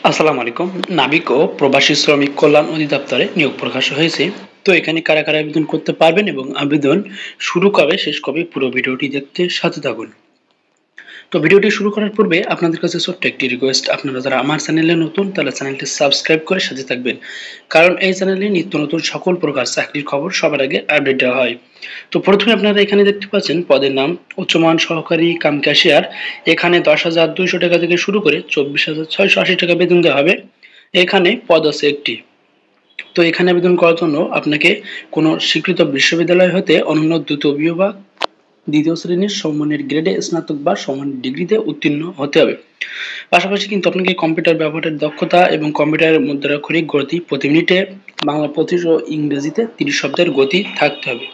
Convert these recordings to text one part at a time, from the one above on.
আসসালামু আলাইকুম। নাবিক ও প্রবাসী শ্রমিক কল্যাণ অধিদপ্তরে নিয়োগ প্রকাশ হয়েছে। তো এখানে কারা কারা আবেদন করতে পারবেন এবং আবেদন শুরু কবে শেষ কবে পুরো ভিডিওটি দেখতে সাথে থাকুন। তো ভিডিওটি শুরু করার পূর্বে আপনাদের কাছে ছোট্ট একটি রিকোয়েস্ট, আপনারা যারা আমার চ্যানেলে নতুন তাহলে চ্যানেলটি সাবস্ক্রাইব করে সাথে থাকবেন, কারণ এই চ্যানেলে নিত্য নতুন সকল প্রকার চাকরির খবর সবার আগে আপডেট দেওয়া হয়। তো প্রথমে আপনারা এখানে দেখতে পাচ্ছেন পদের নাম উচ্চমান সহকারী কাম ক্যাশিয়ার। এখানে 10,200 টাকা থেকে শুরু করে 24,680 টাকা বেতন দেওয়া হবে। এখানে পদ আছে একটি। তো এখানে আবেদন করার জন্য আপনাকে কোনো স্বীকৃত বিশ্ববিদ্যালয় হতে অনন্য দ্বিতীয় শ্রেণীর সমমানের গ্রেডে স্নাতক বা সমান ডিগ্রিতে উত্তীর্ণ হতে হবে। পাশাপাশি কিন্তু আপনাকে কম্পিউটার ব্যবহারের দক্ষতা এবং কম্পিউটারের মুদ্রাক্ষরিক গতি প্রতি মিনিটে বাংলা 25 ও ইংরেজিতে 30 শব্দের গতি থাকতে হবে।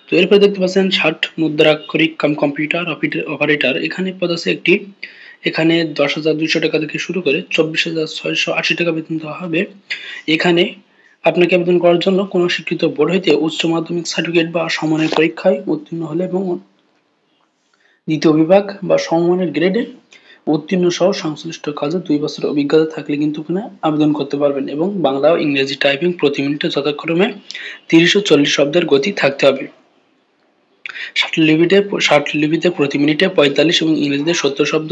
তো এরপরে দেখতে পাচ্ছেন 60 মুদ্রাক্ষরিক কাম কম্পিউটার অপারেটর। এখানে পদ আছে একটি। এখানে 10,200 টাকা থেকে শুরু করে 24,680 টাকা বেতন দেওয়া হবে। এখানে আপনাকে আবেদন করার জন্য কোনো স্বীকৃত বোর্ড হইতে উচ্চ মাধ্যমিক সার্টিফিকেট বা সমমানের পরীক্ষায় উত্তীর্ণ হলে এবং দ্বিতীয় বিভাগ বা সমমানের গ্রেডে উত্তীর্ণ সহ সংশ্লিষ্ট কাজে 2 বছর অভিজ্ঞতা থাকলে কিন্তু এখানে আবেদন করতে পারবেন এবং বাংলা ও ইংরেজি টাইপিং প্রতি মিনিটে যথাক্রমে 30 ও 40 শব্দের গতি থাকতে হবে। ষাটলিপিতে প্রতি মিনিটে 45 এবং ইংরেজিতে 70 শব্দ।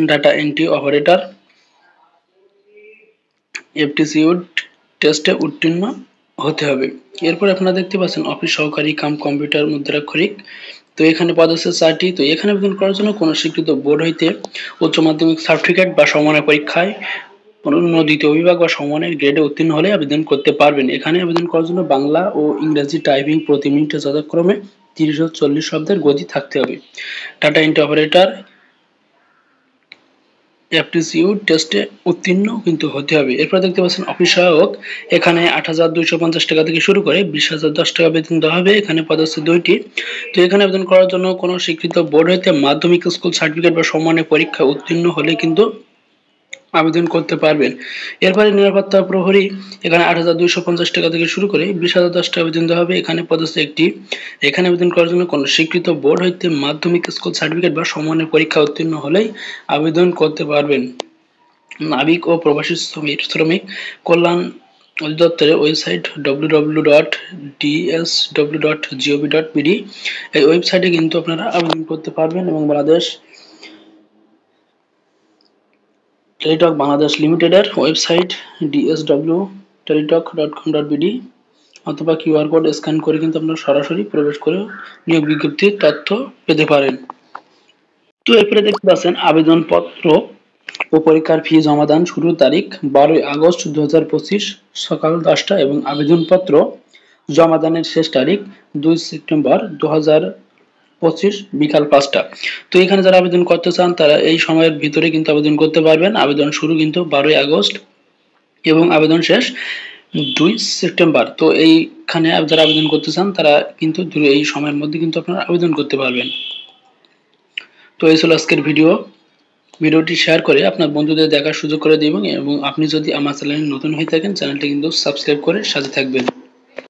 ডাটা এন্ট্রি অপারেটর এপটিটিউড টেস্টে উত্তীর্ণ হতে হবে। এরপর আপনারা দেখতে পাচ্ছেন অফিস সহকারী কাম কম্পিউটার মুদ্রাক্ষরিক। তো এখানে পদ আছে 4টি। তো এখানে আবেদন করার জন্য কোনো স্বীকৃত বোর্ড হইতে উচ্চ মাধ্যমিক সার্টিফিকেট বা সমমানের পরীক্ষায় অনন্য দ্বিতীয় বিভাগ বা সমমানের গ্রেডে উত্তীর্ণ হলে আবেদন করতে পারবেন। এখানে আবেদন করার জন্য বাংলা ও ইংরেজি টাইপিং প্রতি মিনিটে যথাক্রমে 30 ও 40 শব্দের গতি থাকতে হবে। ডাটা এন্ট্রি অপারেটর অ্যাপটিটিউড টেস্টে উত্তীর্ণ কিন্তু হতে হবে। এরপর দেখতে পাচ্ছেন অফিস সহায়ক। এখানে 8,250 টাকা থেকে শুরু করে 20,010 টাকা বেতন দেওয়া হবে। এখানে পদ আছে 2টি। তো এখানে আবেদন করার জন্য কোনো স্বীকৃত বোর্ড হইতে মাধ্যমিক স্কুল সার্টিফিকেট বা সমমানের পরীক্ষায় উত্তীর্ণ হলে কিন্তু আবেদন করতে পারবেন। এরপরে নিরাপত্তা প্রহরী। এখানে 8,250 টাকা থেকে শুরু করে 20,010 টাকা বেতন দেওয়া হবে। এখানে পদ আছে একটি। এখানে আবেদন করার জন্য কোনো স্বীকৃত বোর্ড হইতে মাধ্যমিক স্কুল সার্টিফিকেট বা সমমানের পরীক্ষা উত্তীর্ণ হলেই আবেদন করতে পারবেন। নাবিক ও প্রবাসী শ্রমিক কল্যাণ অধিদপ্তরের ওয়েবসাইট www.dsw.gov.bd। এই ওয়েবসাইটে কিন্তু আপনারা আবেদন করতে পারবেন এবং বাংলাদেশ টেলিটক বাংলাদেশ লিমিটেডের ওয়েবসাইট dsw.teletalk.com.bd অথবা কিউআর কোড স্ক্যান করে কিন্তু আপনারা সরাসরি প্রবেশ করে নিয়োগ বিজ্ঞপ্তির তথ্য পেতে পারেন। তো এরপরে দেখতে পাচ্ছেন আবেদনপত্র ও পরীক্ষার ফি জমাদান শুরুর তারিখ 12 আগস্ট 2025 সকাল 10টা এবং আবেদনপত্র জমাদানের শেষ তারিখ 2 সেপ্টেম্বর 2025 বিকাল 5টা। তো এখানে যারা আবেদন করতে চান তারা এই সময়ের ভিতরে কিন্তু আবেদন করতে পারবেন। আবেদন শুরু কিন্তু 12 আগস্ট এবং আবেদন শেষ 2 সেপ্টেম্বর। তো এইখানে যারা আবেদন করতে চান তারা কিন্তু এই সময়ের মধ্যে কিন্তু আপনারা আবেদন করতে পারবেন। তো এই ছিল আজকের ভিডিওটি শেয়ার করে আপনার বন্ধুদের দেখার সুযোগ করে দিবেন এবং আপনি যদি আমার চ্যানেলে নতুন হয়ে থাকেন চ্যানেলটি কিন্তু সাবস্ক্রাইব করে সাথে থাকবেন।